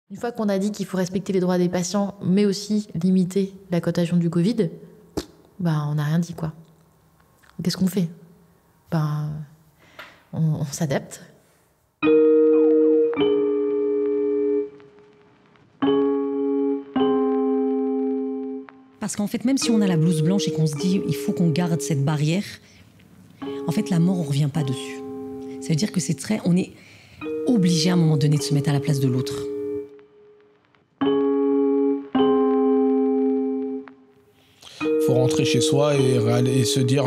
Une fois qu'on a dit qu'il faut respecter les droits des patients, mais aussi limiter la contagion du Covid, on n'a rien dit, quoi. Qu'est-ce qu'on fait? On s'adapte. Parce qu'en fait, même si on a la blouse blanche et qu'on se dit il faut qu'on garde cette barrière, en fait, la mort, on ne revient pas dessus. Ça veut dire que on est obligé à un moment donné de se mettre à la place de l'autre. Faut rentrer chez soi et se dire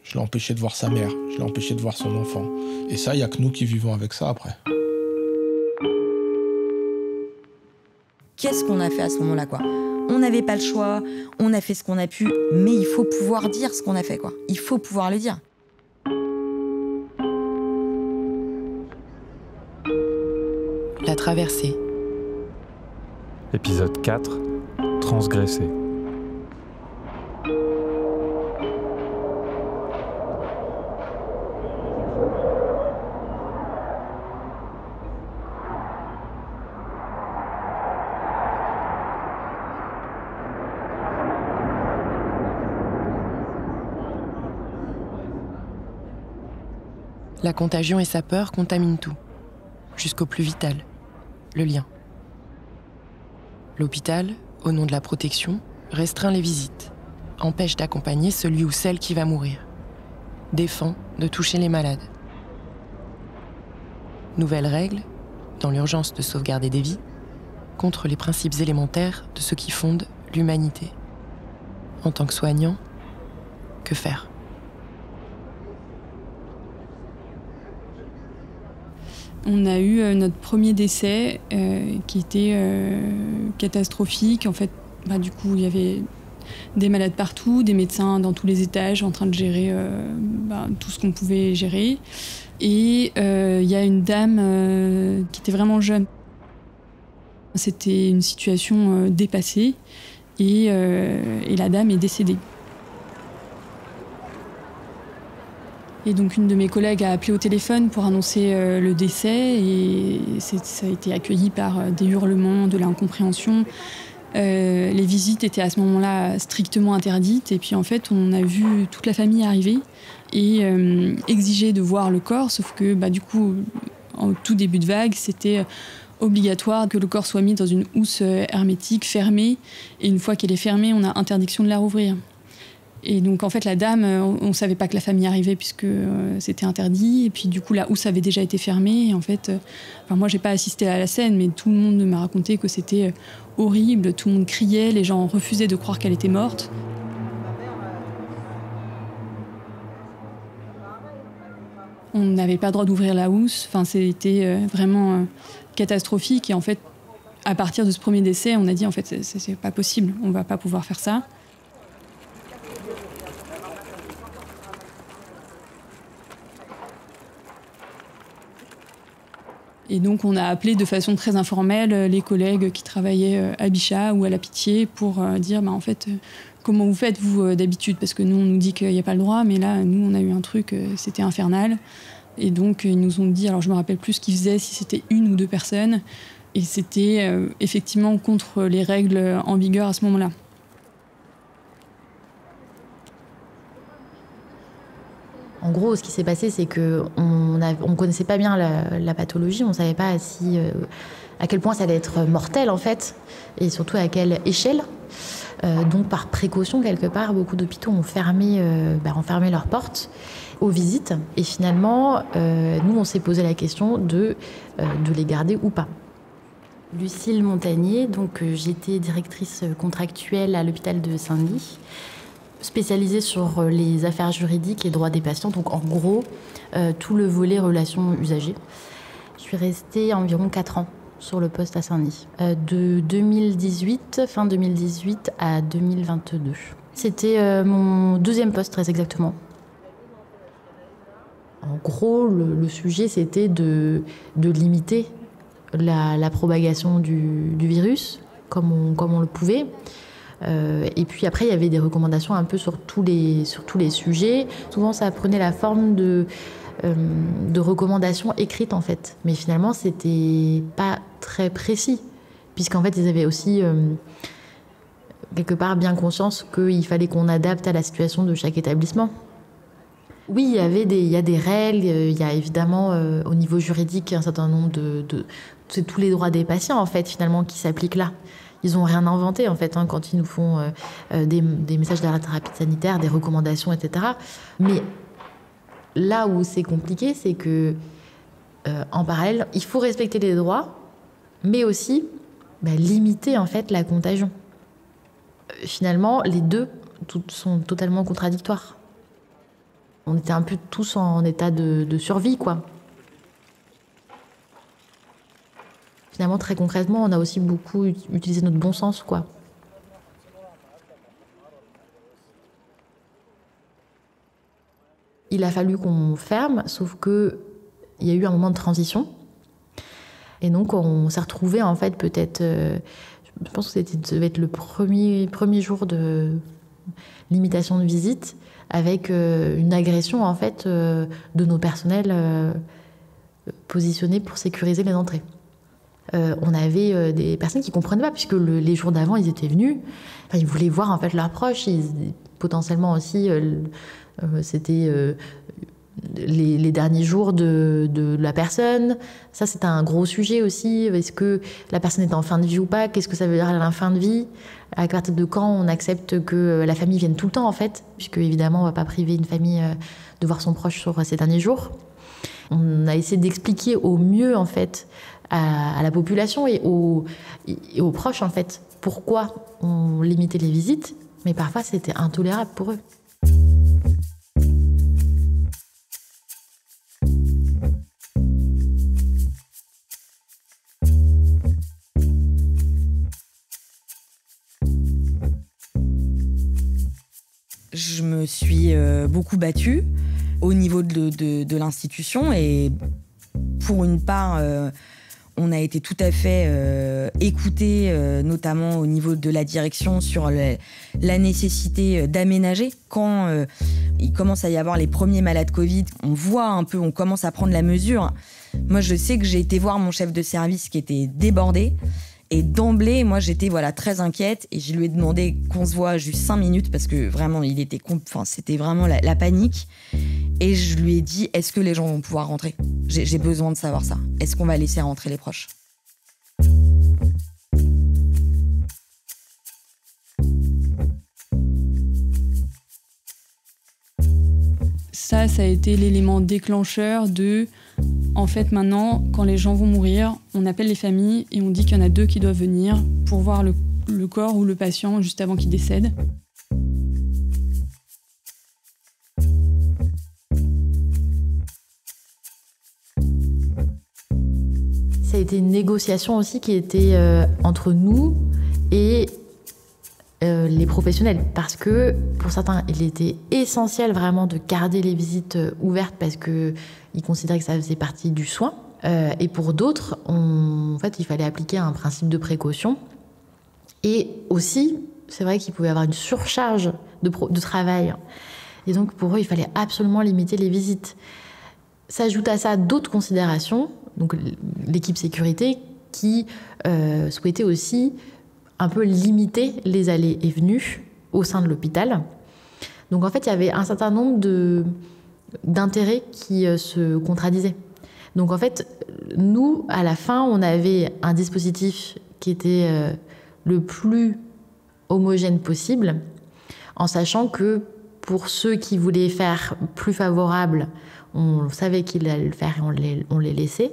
je l'ai empêché de voir sa mère, je l'ai empêché de voir son enfant. Et ça, il n'y a que nous qui vivons avec ça après. Qu'est-ce qu'on a fait à ce moment-là, quoi? On n'avait pas le choix, on a fait ce qu'on a pu, mais il faut pouvoir dire ce qu'on a fait, quoi. Il faut pouvoir le dire. La traversée. Épisode 4, transgressé. La contagion et sa peur contaminent tout, jusqu'au plus vital, le lien. L'hôpital, au nom de la protection, restreint les visites, empêche d'accompagner celui ou celle qui va mourir, défend de toucher les malades. Nouvelle règle, dans l'urgence de sauvegarder des vies, contre les principes élémentaires de ce qui fonde l'humanité. En tant que soignant, que faire ? On a eu notre premier décès qui était catastrophique. En fait, du coup, il y avait des malades partout, des médecins dans tous les étages en train de gérer tout ce qu'on pouvait gérer. Et il y a une dame qui était vraiment jeune. C'était une situation dépassée et la dame est décédée. Et donc une de mes collègues a appelé au téléphone pour annoncer le décès et ça a été accueilli par des hurlements, de l'incompréhension. Les visites étaient à ce moment-là strictement interdites et puis en fait on a vu toute la famille arriver et exiger de voir le corps, sauf que du coup en tout début de vague c'était obligatoire que le corps soit mis dans une housse hermétique fermée et une fois qu'elle est fermée on a interdiction de la rouvrir. Et donc en fait la dame, on ne savait pas que la famille arrivait puisque c'était interdit. Et puis du coup la housse avait déjà été fermée. Et en fait, moi j'ai pas assisté à la scène, mais tout le monde m'a raconté que c'était horrible. Tout le monde criait, les gens refusaient de croire qu'elle était morte. On n'avait pas le droit d'ouvrir la housse. Enfin, c'était vraiment catastrophique. Et en fait, à partir de ce premier décès, on a dit en fait c'est pas possible, on va pas pouvoir faire ça. Et donc on a appelé de façon très informelle les collègues qui travaillaient à Bichat ou à la Pitié pour dire en fait comment vous faites vous d'habitude, parce que nous on nous dit qu'il n'y a pas le droit, mais là nous on a eu un truc, c'était infernal. Et donc ils nous ont dit, alors je me rappelle plus ce qu'ils faisaient, si c'était une ou deux personnes, et c'était effectivement contre les règles en vigueur à ce moment-là. En gros, ce qui s'est passé, c'est qu'on ne connaissait pas bien la pathologie, on ne savait pas à quel point ça allait être mortel, en fait, et surtout à quelle échelle. Donc, par précaution, quelque part, beaucoup d'hôpitaux ont fermé leurs portes aux visites. Et finalement, nous, on s'est posé la question de les garder ou pas. Lucille Montagnier, donc j'étais directrice contractuelle à l'hôpital de Saint-Denis, spécialisée sur les affaires juridiques et droits des patients, donc en gros, tout le volet relations usagers. Je suis restée environ 4 ans sur le poste à Saint-Denis, de 2018, fin 2018 à 2022. C'était mon deuxième poste, très exactement. En gros, le sujet, c'était de limiter la propagation du virus, comme on le pouvait. Et puis après, il y avait des recommandations un peu sur tous les sujets. Souvent, ça prenait la forme de recommandations écrites, en fait. Mais finalement, c'était pas très précis. puisqu'en fait, ils avaient aussi quelque part bien conscience qu'il fallait qu'on adapte à la situation de chaque établissement. Oui, il y a des règles, il y a évidemment au niveau juridique un certain nombre c'est tous les droits des patients en fait finalement qui s'appliquent là. Ils n'ont rien inventé en fait quand ils nous font des messages d'alerte rapide sanitaire, des recommandations, etc. Mais là où c'est compliqué, c'est que en parallèle, il faut respecter les droits, mais aussi limiter en fait la contagion. Finalement, les deux sont totalement contradictoires. On était un peu tous en état de survie, quoi. Finalement, très concrètement, on a aussi beaucoup utilisé notre bon sens, quoi. Il a fallu qu'on ferme, sauf qu'il y a eu un moment de transition. Et donc, on s'est retrouvés, en fait, peut-être... je pense que ça devait être le premier jour de limitation de visite, avec une agression, en fait, de nos personnels positionnés pour sécuriser les entrées. On avait des personnes qui ne comprenaient pas, puisque les jours d'avant, ils étaient venus. Enfin, ils voulaient voir, en fait, leurs proches. Potentiellement aussi, c'était... les derniers jours de la personne. Ça, c'est un gros sujet aussi. Est-ce que la personne est en fin de vie ou pas? Qu'est-ce que ça veut dire la fin de vie? À partir de quand on accepte que la famille vienne tout le temps, en fait? Puisque, évidemment, on ne va pas priver une famille de voir son proche sur ces derniers jours. On a essayé d'expliquer au mieux, en fait, à la population et aux proches, en fait, pourquoi on limitait les visites. Mais parfois, c'était intolérable pour eux. Je me suis beaucoup battue au niveau de l'institution et pour une part, on a été tout à fait écoutés, notamment au niveau de la direction sur la nécessité d'aménager. Quand il commence à y avoir les premiers malades Covid, on voit un peu, on commence à prendre la mesure. Moi, je sais que j'ai été voir mon chef de service qui était débordé. Et d'emblée, moi, j'étais très inquiète et je lui ai demandé qu'on se voit juste 5 minutes parce que vraiment, c'était vraiment la panique. Et je lui ai dit, est-ce que les gens vont pouvoir rentrer ? J'ai besoin de savoir ça. Est-ce qu'on va laisser rentrer les proches ? Ça a été l'élément déclencheur de... En fait, maintenant, quand les gens vont mourir, on appelle les familles et on dit qu'il y en a 2 qui doivent venir pour voir le corps ou le patient juste avant qu'il décède. Ça a été une négociation aussi qui était entre nous et les professionnels. Parce que pour certains, il était essentiel vraiment de garder les visites ouvertes parce qu'ils considéraient que ça faisait partie du soin. Et pour d'autres, en fait, il fallait appliquer un principe de précaution. Et aussi, c'est vrai qu'il pouvait y avoir une surcharge de travail. Et donc, pour eux, il fallait absolument limiter les visites. S'ajoute à ça d'autres considérations, donc l'équipe sécurité, qui souhaitait aussi un peu limiter les allées et venues au sein de l'hôpital. Donc, en fait, il y avait un certain nombre d'intérêts qui se contradisaient. Donc, en fait, nous, à la fin, on avait un dispositif qui était le plus homogène possible, en sachant que pour ceux qui voulaient faire plus favorable, on savait qu'ils allaient le faire et on les laissait.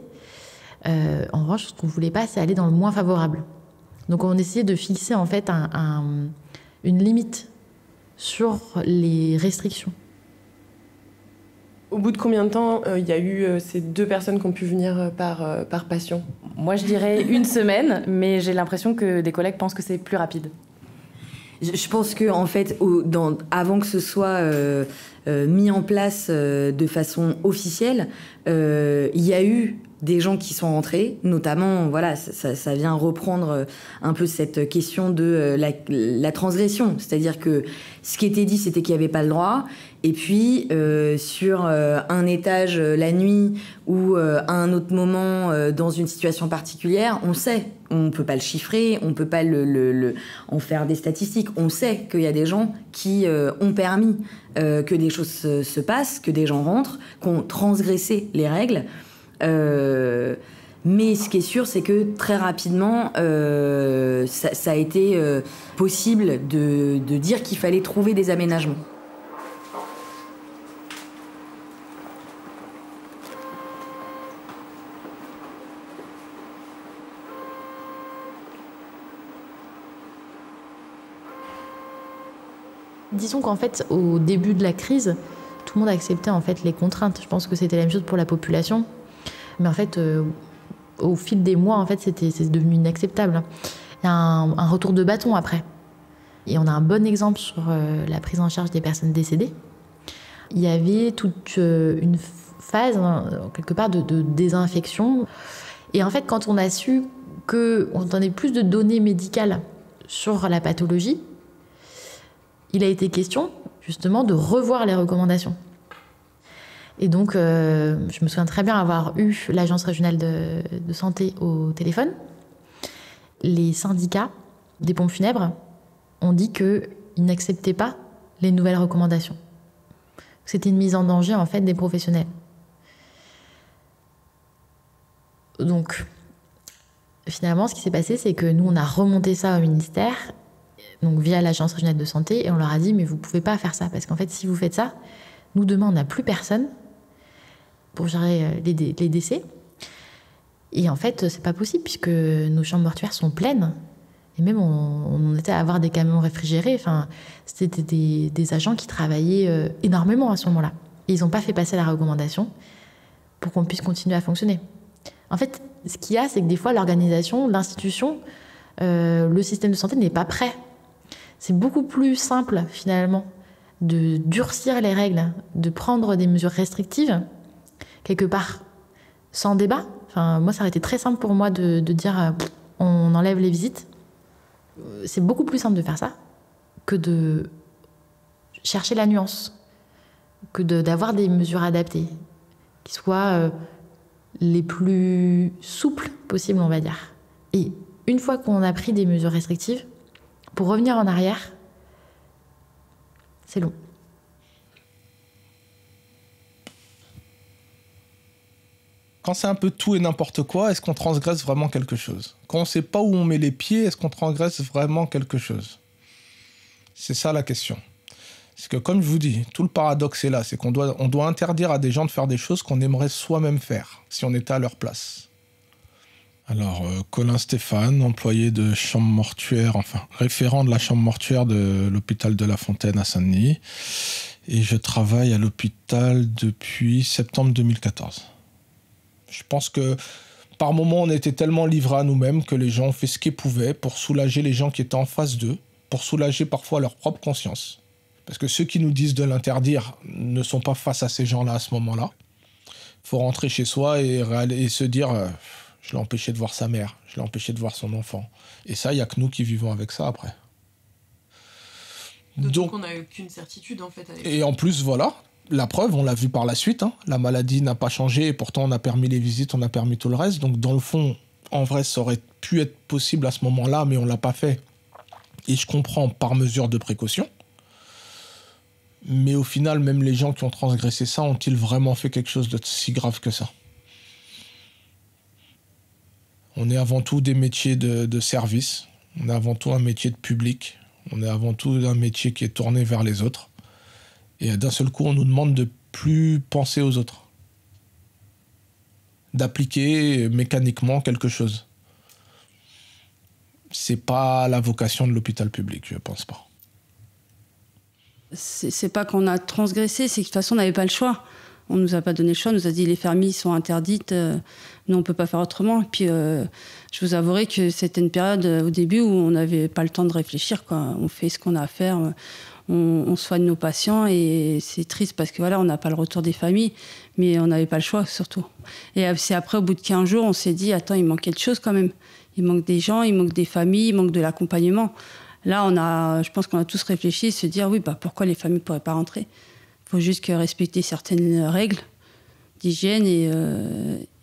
En revanche, ce qu'on ne voulait pas, c'est aller dans le moins favorable. Donc, on essayait de fixer en fait une limite sur les restrictions. Au bout de combien de temps il y a eu ces 2 personnes qui ont pu venir par patient ? Moi, je dirais 1 semaine, mais j'ai l'impression que des collègues pensent que c'est plus rapide. Je pense que en fait, avant que ce soit mis en place de façon officielle, il y a eu des gens qui sont rentrés, notamment, voilà, ça vient reprendre un peu cette question de la transgression. C'est-à-dire que ce qui était dit, c'était qu'il n'y avait pas le droit. Et puis, sur un étage la nuit ou à un autre moment dans une situation particulière, on sait. On ne peut pas le chiffrer, on ne peut pas en faire des statistiques. On sait qu'il y a des gens qui ont permis que des choses se passent, que des gens rentrent, qui ont transgressé les règles. Mais ce qui est sûr, c'est que très rapidement, ça a été possible de dire qu'il fallait trouver des aménagements. Disons qu'en fait, au début de la crise, tout le monde acceptait en fait les contraintes. Je pense que c'était la même chose pour la population. Mais en fait, au fil des mois, en fait, c'est devenu inacceptable. Il y a un retour de bâton après. Et on a un bon exemple sur la prise en charge des personnes décédées. Il y avait toute une phase, quelque part, de désinfection. Et en fait, quand on a su qu'on donnait plus de données médicales sur la pathologie, il a été question, justement, de revoir les recommandations. Et donc, je me souviens très bien avoir eu l'Agence régionale de santé au téléphone. Les syndicats des pompes funèbres ont dit qu'ils n'acceptaient pas les nouvelles recommandations. C'était une mise en danger, en fait, des professionnels. Donc, finalement, ce qui s'est passé, c'est que nous, on a remonté ça au ministère, donc via l'Agence régionale de santé, et on leur a dit, mais vous ne pouvez pas faire ça, parce qu'en fait, si vous faites ça, nous, demain, on n'a plus personne pour gérer les décès. Et en fait, c'est pas possible, puisque nos chambres mortuaires sont pleines. Et même, on était à avoir des camions réfrigérés. Enfin, c'était des agents qui travaillaient énormément à ce moment-là. Et ils n'ont pas fait passer la recommandation pour qu'on puisse continuer à fonctionner. En fait, ce qu'il y a, c'est que des fois, l'organisation, l'institution, le système de santé n'est pas prêt. C'est beaucoup plus simple, finalement, de durcir les règles, de prendre des mesures restrictives, quelque part, sans débat. Enfin, moi, ça aurait été très simple pour moi de dire on enlève les visites. C'est beaucoup plus simple de faire ça que de chercher la nuance, que d'avoir des mesures adaptées, qui soient les plus souples possibles, on va dire. Et une fois qu'on a pris des mesures restrictives, pour revenir en arrière, c'est long. Quand c'est un peu tout et n'importe quoi, est-ce qu'on transgresse vraiment quelque chose? Quand on ne sait pas où on met les pieds, est-ce qu'on transgresse vraiment quelque chose? C'est ça la question. Parce que comme je vous dis, tout le paradoxe est là, c'est qu'on doit interdire à des gens de faire des choses qu'on aimerait soi-même faire, si on était à leur place. Alors, Colin Stéphane, employé de chambre mortuaire, enfin, référent de la chambre mortuaire de l'hôpital de La Fontaine à Saint-Denis. Et je travaille à l'hôpital depuis septembre 2014. Je pense que par moments, on était tellement livrés à nous-mêmes que les gens ont fait ce qu'ils pouvaient pour soulager les gens qui étaient en face d'eux, pour soulager parfois leur propre conscience. Parce que ceux qui nous disent de l'interdire ne sont pas face à ces gens-là à ce moment-là. Il faut rentrer chez soi et se dire je l'ai empêché de voir sa mère, je l'ai empêché de voir son enfant. Et ça, il n'y a que nous qui vivons avec ça après. Donc on n'a aucune certitude en fait. Et en plus, voilà, la preuve, on l'a vu par la suite, hein, la maladie n'a pas changé et pourtant on a permis les visites, on a permis tout le reste. Donc dans le fond, en vrai, ça aurait pu être possible à ce moment-là, mais on ne l'a pas fait. Et je comprends par mesure de précaution. Mais au final, même les gens qui ont transgressé ça, ont-ils vraiment fait quelque chose de si grave que ça? On est avant tout des métiers de service, on est avant tout un métier de public, on est avant tout un métier qui est tourné vers les autres. Et d'un seul coup, on nous demande de plus penser aux autres, d'appliquer mécaniquement quelque chose. C'est pas la vocation de l'hôpital public, je pense pas. C'est pas qu'on a transgressé, c'est que de toute façon on n'avait pas le choix. On nous a pas donné le choix, on nous a dit les fermies sont interdites, nous on peut pas faire autrement. Et puis je vous avouerai que c'était une période au début où on n'avait pas le temps de réfléchir, quoi. On fait ce qu'on a à faire, on soigne nos patients et c'est triste parce que voilà, on n'a pas le retour des familles, mais on n'avait pas le choix surtout. Et c'est après, au bout de 15 jours, on s'est dit, attends, il manque quelque chose quand même. Il manque des gens, il manque des familles, il manque de l'accompagnement. Là, je pense qu'on a tous réfléchi et se dire, oui, pourquoi les familles ne pourraient pas rentrer ? Il faut juste respecter certaines règles d'hygiène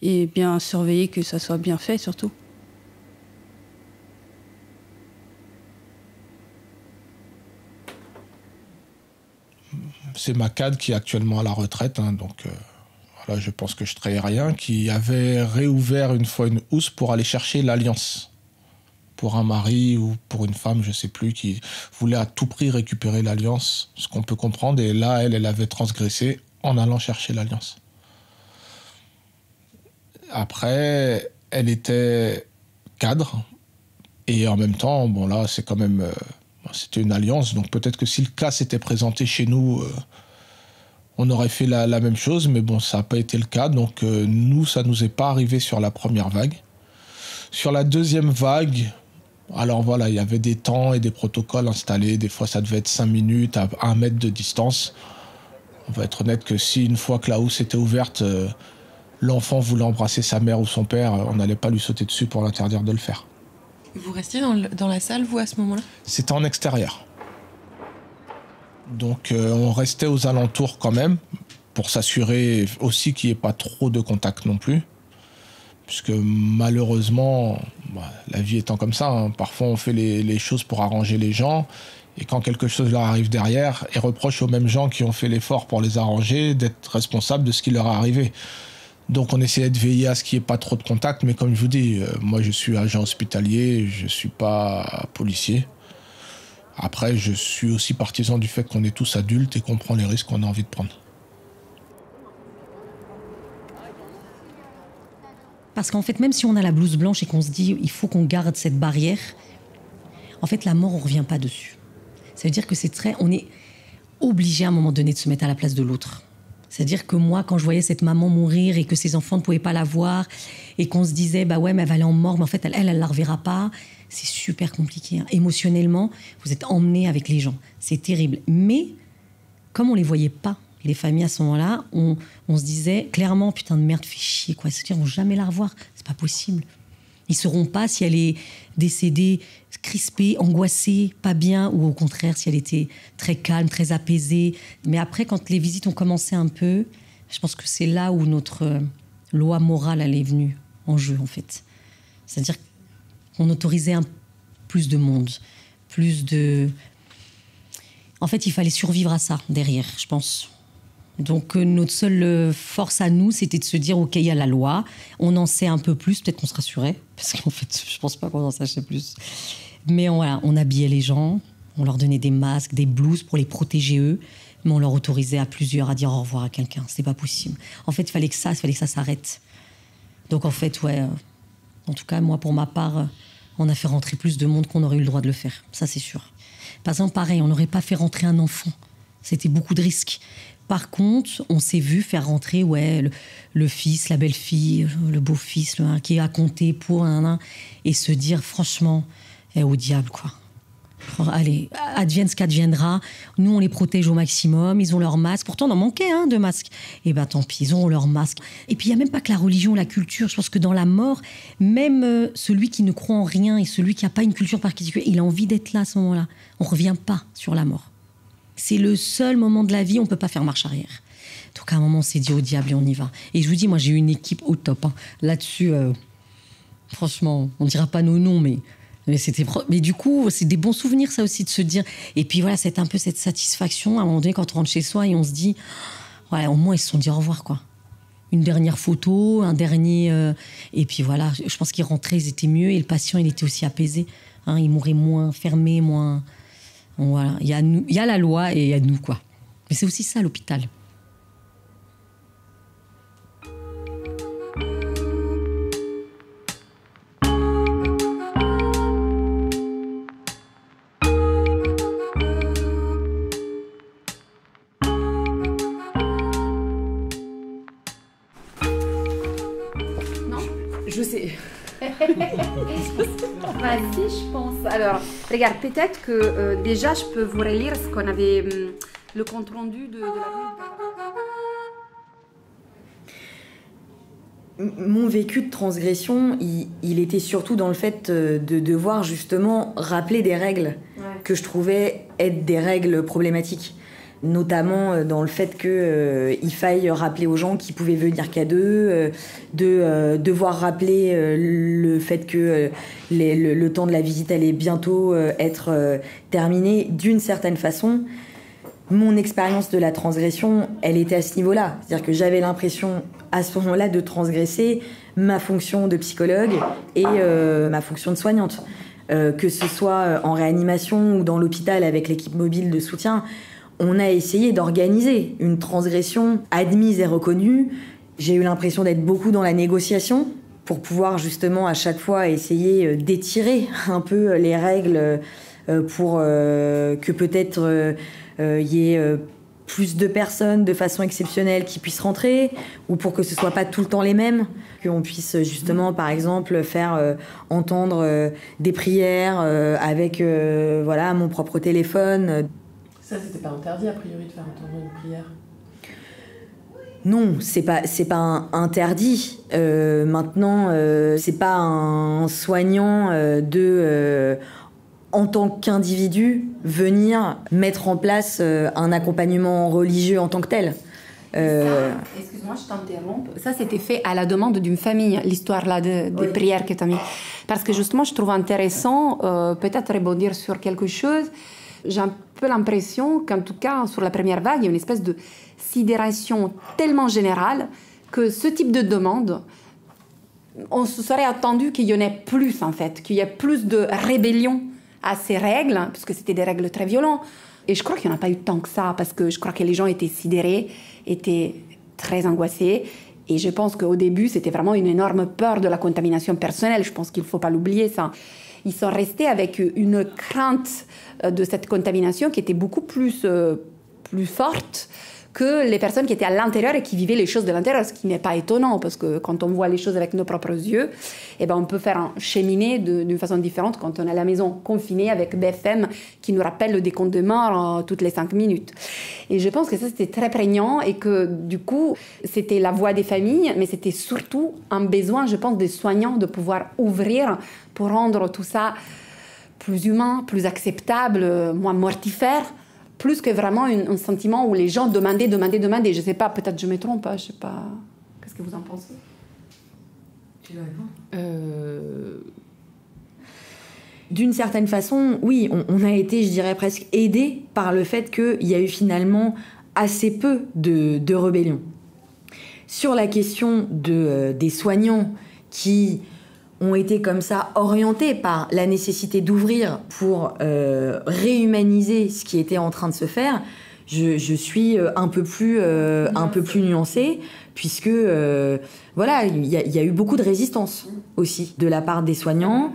et bien surveiller que ça soit bien fait surtout. C'est ma cadre qui est actuellement à la retraite, hein, donc voilà, je pense que je ne trahis rien, qui avait réouvert une fois une housse pour aller chercher l'alliance. Pour un mari ou pour une femme, je ne sais plus, qui voulait à tout prix récupérer l'alliance, ce qu'on peut comprendre. Et là, elle avait transgressé en allant chercher l'alliance. Après, elle était cadre. Et en même temps, bon là, c'est quand même... c'était une alliance, donc peut-être que si le cas s'était présenté chez nous, on aurait fait la même chose, mais bon, ça n'a pas été le cas. Donc nous, ça ne nous est pas arrivé sur la première vague. Sur la deuxième vague... Alors voilà, il y avait des temps et des protocoles installés. Des fois, ça devait être 5 minutes à 1 mètre de distance. On va être honnête que si une fois que la housse était ouverte, l'enfant voulait embrasser sa mère ou son père, on n'allait pas lui sauter dessus pour l'interdire de le faire. Vous restiez dans la salle, vous, à ce moment-là ? C'était en extérieur. Donc on restait aux alentours quand même, pour s'assurer aussi qu'il n'y ait pas trop de contact non plus. Puisque malheureusement, la vie étant comme ça, hein, parfois on fait les choses pour arranger les gens, et quand quelque chose leur arrive derrière, ils reprochent aux mêmes gens qui ont fait l'effort pour les arranger d'être responsables de ce qui leur est arrivé. Donc on essayait de veiller à ce qu'il n'y ait pas trop de contact, mais comme je vous dis, moi je suis agent hospitalier, je ne suis pas policier. Après, je suis aussi partisan du fait qu'on est tous adultes et qu'on prend les risques qu'on a envie de prendre. Parce qu'en fait, même si on a la blouse blanche et qu'on se dit il faut qu'on garde cette barrière, en fait, la mort, on ne revient pas dessus. Ça veut dire que on est obligé à un moment donné de se mettre à la place de l'autre. C'est-à-dire que moi, quand je voyais cette maman mourir et que ses enfants ne pouvaient pas la voir et qu'on se disait, bah ouais, mais elle va aller en mort, mais en fait, elle la reverra pas, c'est super compliqué. Hein. Émotionnellement, vous êtes emmenés avec les gens. C'est terrible. Mais, comme on ne les voyait pas, les familles à ce moment-là, on se disait clairement, putain de merde, fait chier, quoi. C'est-à-dire, ils vont jamais la revoir. C'est pas possible. Ils sauront pas si elle est décédée, crispée, angoissée, pas bien, ou au contraire, si elle était très calme, très apaisée. Mais après, quand les visites ont commencé un peu, je pense que c'est là où notre loi morale, elle est venue en jeu, en fait. C'est-à-dire qu'on autorisait plus de monde, plus de... En fait, il fallait survivre à ça, derrière, je pense. Donc notre seule force à nous, c'était de se dire, OK, il y a la loi, on en sait un peu plus, peut-être qu'on se rassurait, parce qu'en fait, je pense pas qu'on en sachait plus. Mais on habillait les gens, on leur donnait des masques, des blouses pour les protéger eux, mais on leur autorisait à plusieurs à dire au revoir à quelqu'un. C'est pas possible. En fait, il fallait que ça s'arrête. Donc en fait, en tout cas, moi, pour ma part, on a fait rentrer plus de monde qu'on aurait eu le droit de le faire. Ça, c'est sûr. Par exemple, pareil, on n'aurait pas fait rentrer un enfant. C'était beaucoup de risques. Par contre, on s'est vu faire rentrer le fils, la belle-fille, le beau-fils, qui a compté pour et se dire franchement, au diable, quoi. Allez, advienne ce qu'adviendra. Nous, on les protège au maximum. Ils ont leur masque. Pourtant, on en manquait de masques. Et ben, tant pis, ils ont leur masque. Et puis, il n'y a même pas que la religion, la culture. Je pense que dans la mort, même celui qui ne croit en rien et celui qui n'a pas une culture particulière, il a envie d'être là à ce moment-là. On ne revient pas sur la mort. C'est le seul moment de la vie où on ne peut pas faire marche arrière. Donc, à un moment, on s'est dit au diable et on y va. Et je vous dis, moi, j'ai eu une équipe au top. Hein. Là-dessus, franchement, on ne dira pas nos noms, mais du coup, c'est des bons souvenirs, ça aussi, de se dire. Et puis voilà, c'est un peu cette satisfaction, à un moment donné, quand on rentre chez soi et on se dit, au moins, ils se sont dit au revoir, quoi. Une dernière photo, un dernier... et puis voilà, je pense qu'ils rentraient, ils étaient mieux, et le patient, il était aussi apaisé. Hein, il mourait moins fermé, moins... Voilà, il y a la loi et il y a nous, quoi. Mais c'est aussi ça, l'hôpital. Non, je sais. Si, je pense. Alors, regarde, peut-être que déjà, je peux vous relire ce qu'on avait, le compte-rendu de la rue. Mon vécu de transgression, il était surtout dans le fait de devoir justement rappeler des règles que je trouvais être des règles problématiques. Notamment dans le fait qu'il faille rappeler aux gens qu'ils pouvaient venir qu'à deux, de devoir rappeler le fait que le temps de la visite allait bientôt être terminé. D'une certaine façon, mon expérience de la transgression, elle était à ce niveau-là. C'est-à-dire que j'avais l'impression à ce moment-là de transgresser ma fonction de psychologue et ma fonction de soignante. Que ce soit en réanimation ou dans l'hôpital avec l'équipe mobile de soutien, on a essayé d'organiser une transgression admise et reconnue. J'ai eu l'impression d'être beaucoup dans la négociation pour pouvoir justement à chaque fois essayer d'étirer un peu les règles pour que peut-être y ait plus de personnes de façon exceptionnelle qui puissent rentrer, ou pour que ce soit pas tout le temps les mêmes, qu'on puisse justement par exemple faire entendre des prières avec voilà, mon propre téléphone. Ça, c'était pas interdit, a priori, de faire entendre une prière? Non, c'est pas interdit. Maintenant, c'est pas un soignant en tant qu'individu, venir mettre en place un accompagnement religieux en tant que tel. Excuse-moi, je t'interromps. Ça, c'était fait à la demande d'une famille, l'histoire-là des prières que tu as mis. Parce que justement, je trouve intéressant, peut-être rebondir sur quelque chose. J'ai un peu l'impression qu'en tout cas, sur la première vague, il y a une espèce de sidération tellement générale que ce type de demande, on se serait attendu qu'il y en ait plus, en fait, qu'il y ait plus de rébellion à ces règles, parce que c'était des règles très violentes. Et je crois qu'il n'y en a pas eu tant que ça, parce que je crois que les gens étaient sidérés, étaient très angoissés. Et je pense qu'au début, c'était vraiment une énorme peur de la contamination personnelle. Je pense qu'il ne faut pas l'oublier, ça. Ils sont restés avec une crainte de cette contamination qui était beaucoup plus forte que les personnes qui étaient à l'intérieur et qui vivaient les choses de l'intérieur, ce qui n'est pas étonnant, parce que quand on voit les choses avec nos propres yeux, eh ben on peut faire un cheminer d'une façon différente quand on est à la maison confiné avec BFM qui nous rappelle le décompte de morts toutes les 5 minutes. Et je pense que ça, c'était très prégnant et que du coup, c'était la voix des familles, mais c'était surtout un besoin, je pense, des soignants de pouvoir ouvrir pour rendre tout ça plus humain, plus acceptable, moins mortifère, plus que vraiment un sentiment où les gens demandaient. Je ne sais pas, peut-être je me trompe, je ne sais pas. Qu'est-ce que vous en pensez? Tu dois répondre. D'une certaine façon, oui, on a été, je dirais, presque aidés par le fait qu'il y a eu finalement assez peu de rébellion. Sur la question des soignants qui ont été comme ça orientés par la nécessité d'ouvrir pour réhumaniser ce qui était en train de se faire, je suis un peu plus nuancée, puisque voilà, il y a eu beaucoup de résistance aussi de la part des soignants,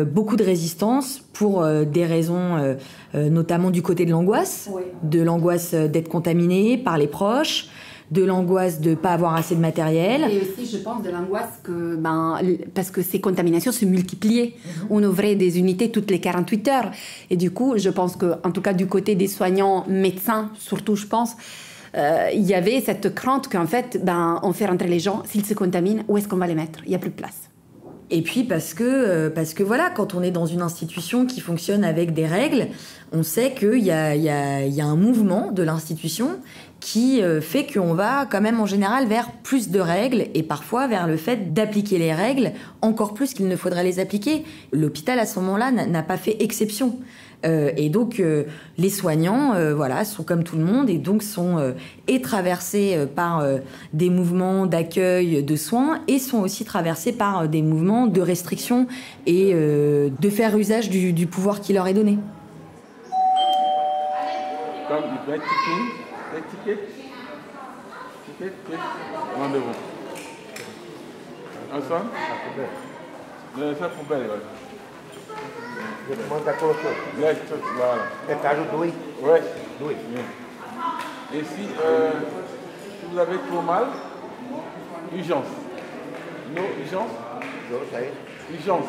beaucoup de résistance pour des raisons notamment du côté de l'angoisse, de l'angoisse d'être contaminé par les proches, de l'angoisse de ne pas avoir assez de matériel. Et aussi, je pense, de l'angoisse parce que ces contaminations se multipliaient. On ouvrait des unités toutes les 48 heures. Et du coup, je pense qu'en tout cas, du côté des soignants, médecins, surtout, je pense, il y avait cette crainte qu'en fait, on fait rentrer les gens, s'ils se contaminent, où est-ce qu'on va les mettre? Il n'y a plus de place. Et puis parce que voilà, quand on est dans une institution qui fonctionne avec des règles, on sait qu'il y a un mouvement de l'institution qui fait qu'on va quand même en général vers plus de règles et parfois vers le fait d'appliquer les règles encore plus qu'il ne faudrait les appliquer. L'hôpital à ce moment-là n'a pas fait exception. Et donc les soignants voilà, sont comme tout le monde et donc sont traversés par des mouvements d'accueil de soins et sont aussi traversés par des mouvements de restriction et de faire usage du pouvoir qui leur est donné. Rendez-vous. Ensemble? Essa poubelle. Je demande à colocar. Voilà. Étage 2. Oui. 2. Et si vous avez trop mal, urgence. Non, urgence. Urgence.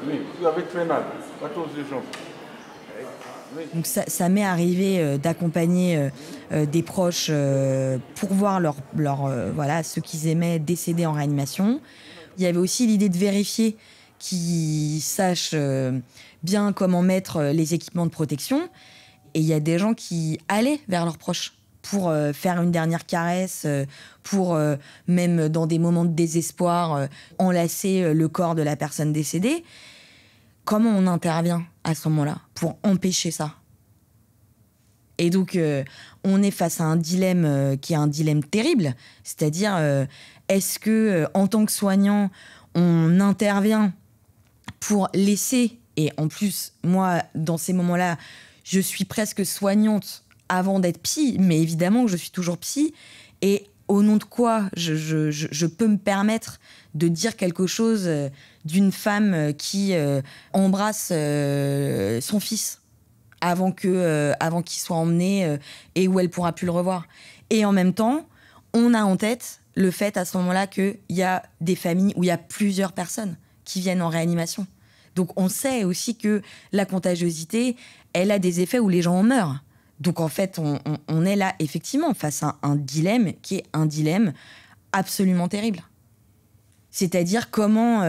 Oui, vous avez très mal. 14 urgences. Donc ça m'est arrivé d'accompagner des proches pour voir voilà, ceux qu'ils aimaient décéder en réanimation. Il y avait aussi l'idée de vérifier qu'ils sachent bien comment mettre les équipements de protection. Et il y a des gens qui allaient vers leurs proches pour faire une dernière caresse, pour même dans des moments de désespoir, enlacer le corps de la personne décédée. Comment on intervient à ce moment-là pour empêcher ça? Et donc, on est face à un dilemme qui est un dilemme terrible. C'est-à-dire, est-ce que, en tant que soignant, on intervient pour laisser... Et en plus, moi, dans ces moments-là, je suis presque soignante avant d'être psy, mais évidemment que je suis toujours psy. Et au nom de quoi je peux me permettre de dire quelque chose d'une femme qui embrasse son fils avant qu'il soit emmené et où elle pourra plus le revoir. Et en même temps, on a en tête le fait à ce moment-là qu'il y a des familles où il y a plusieurs personnes qui viennent en réanimation. Donc on sait aussi que la contagiosité, elle a des effets où les gens en meurent. Donc en fait, on est là effectivement face à un dilemme qui est un dilemme absolument terrible. C'est-à-dire comment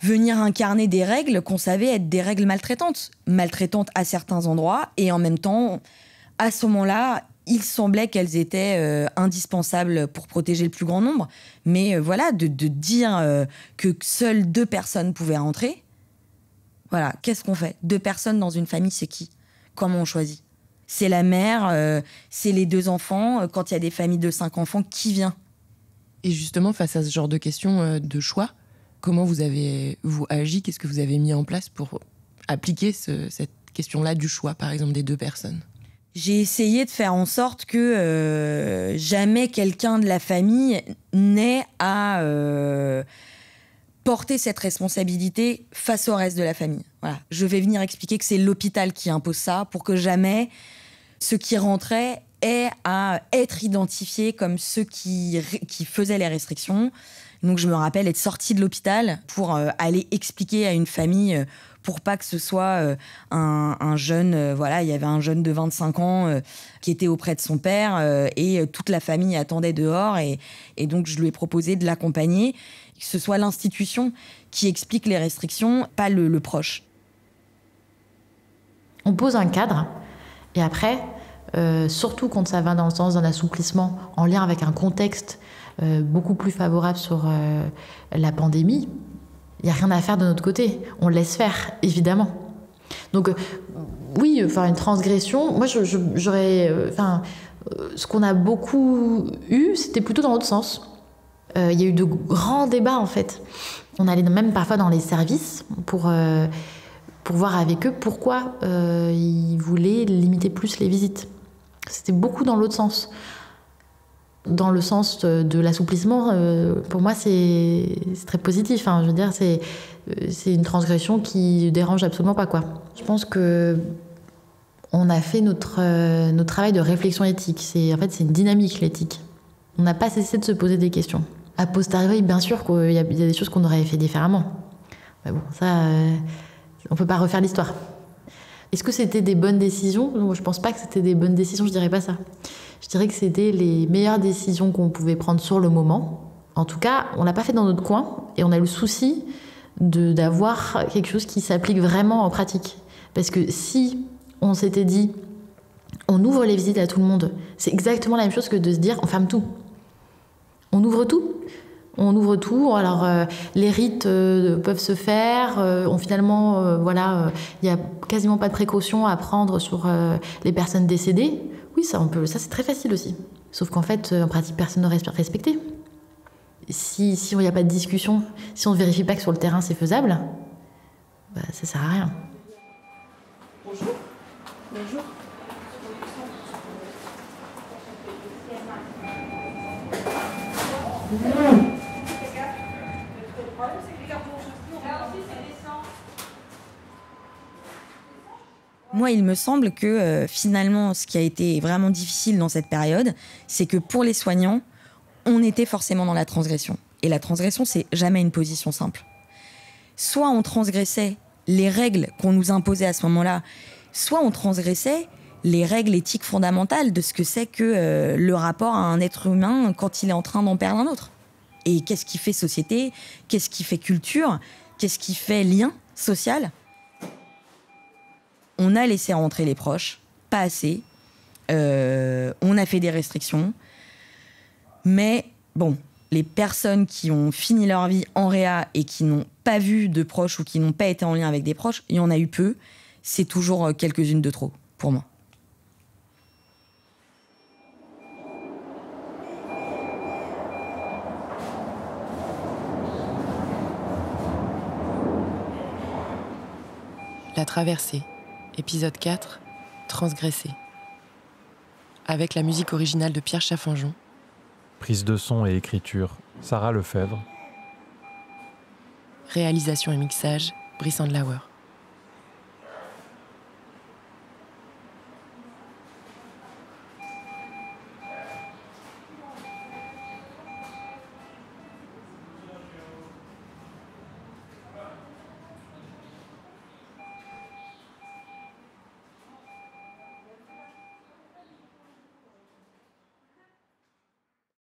venir incarner des règles qu'on savait être des règles maltraitantes. Maltraitantes à certains endroits, et en même temps, à ce moment-là, il semblait qu'elles étaient indispensables pour protéger le plus grand nombre. Mais voilà, de dire que seules 2 personnes pouvaient rentrer, voilà, qu'est-ce qu'on fait? 2 personnes dans une famille, c'est qui? Comment on choisit? C'est la mère, c'est les 2 enfants. Quand il y a des familles de 5 enfants, qui vient? Et justement, face à ce genre de questions de choix, comment vous avez agi? Qu'est-ce que vous avez mis en place pour appliquer cette question-là du choix, par exemple, des 2 personnes? J'ai essayé de faire en sorte que jamais quelqu'un de la famille n'ait à porter cette responsabilité face au reste de la famille. Voilà. Je vais venir expliquer que c'est l'hôpital qui impose ça pour que jamais ceux qui rentraient aient à être identifiés comme ceux qui faisaient les restrictions. Donc je me rappelle être sortie de l'hôpital pour aller expliquer à une famille pour pas que ce soit un jeune, voilà, il y avait un jeune de 25 ans qui était auprès de son père et toute la famille attendait dehors et donc je lui ai proposé de l'accompagner, que ce soit l'institution qui explique les restrictions, pas le proche. On pose un cadre et après, surtout quand ça va dans le sens d'un assouplissement en lien avec un contexte beaucoup plus favorable sur la pandémie, il n'y a rien à faire de notre côté. On laisse faire, évidemment. Donc, oui, faire une transgression, moi, j'aurais... ce qu'on a beaucoup eu, c'était plutôt dans l'autre sens. Il y a eu de grands débats, en fait. On allait même parfois dans les services pour voir avec eux pourquoi ils voulaient limiter plus les visites. C'était beaucoup dans l'autre sens. Dans le sens de l'assouplissement, pour moi, c'est très positif. Hein. Je veux dire, c'est une transgression qui dérange absolument pas, quoi. Je pense que on a fait notre travail de réflexion éthique. En fait, c'est une dynamique, l'éthique. On n'a pas cessé de se poser des questions. A posteriori, bien sûr qu'il y a des choses qu'on aurait fait différemment. Mais bon, ça, on peut pas refaire l'histoire. Est-ce que c'était des bonnes décisions? Non, je pense pas que c'était des bonnes décisions, je dirais pas ça. Je dirais que c'était les meilleures décisions qu'on pouvait prendre sur le moment. En tout cas, on l'a pas fait dans notre coin et on a le souci d'avoir quelque chose qui s'applique vraiment en pratique. Parce que si on s'était dit, on ouvre les visites à tout le monde, c'est exactement la même chose que de se dire, on ferme tout. On ouvre tout. On ouvre tout, alors les rites peuvent se faire, finalement, voilà, il n'y a quasiment pas de précautions à prendre sur les personnes décédées. Oui, ça c'est très facile aussi. Sauf qu'en fait, en pratique, personne ne reste respecté. Si il n'y a pas de discussion, si on ne vérifie pas que sur le terrain c'est faisable, bah, ça ne sert à rien. Bonjour. Bonjour. Moi, il me semble que finalement, ce qui a été vraiment difficile dans cette période, c'est que pour les soignants, on était forcément dans la transgression. Et la transgression, c'est jamais une position simple. Soit on transgressait les règles qu'on nous imposait à ce moment-là, soit on transgressait les règles éthiques fondamentales de ce que c'est que le rapport à un être humain quand il est en train d'en perdre un autre. Et qu'est-ce qui fait société ? Qu'est-ce qui fait culture ? Qu'est-ce qui fait lien social ? On a laissé rentrer les proches, pas assez. On a fait des restrictions. Mais bon, les personnes qui ont fini leur vie en réa et qui n'ont pas vu de proches ou qui n'ont pas été en lien avec des proches, il y en a eu peu. C'est toujours quelques-unes de trop, pour moi. La traversée, épisode 4, transgressé. Avec la musique originale de Pierre Chaffanjon. Prise de son et écriture, Sarah Lefebvre. Réalisation et mixage, Brice Andlauer.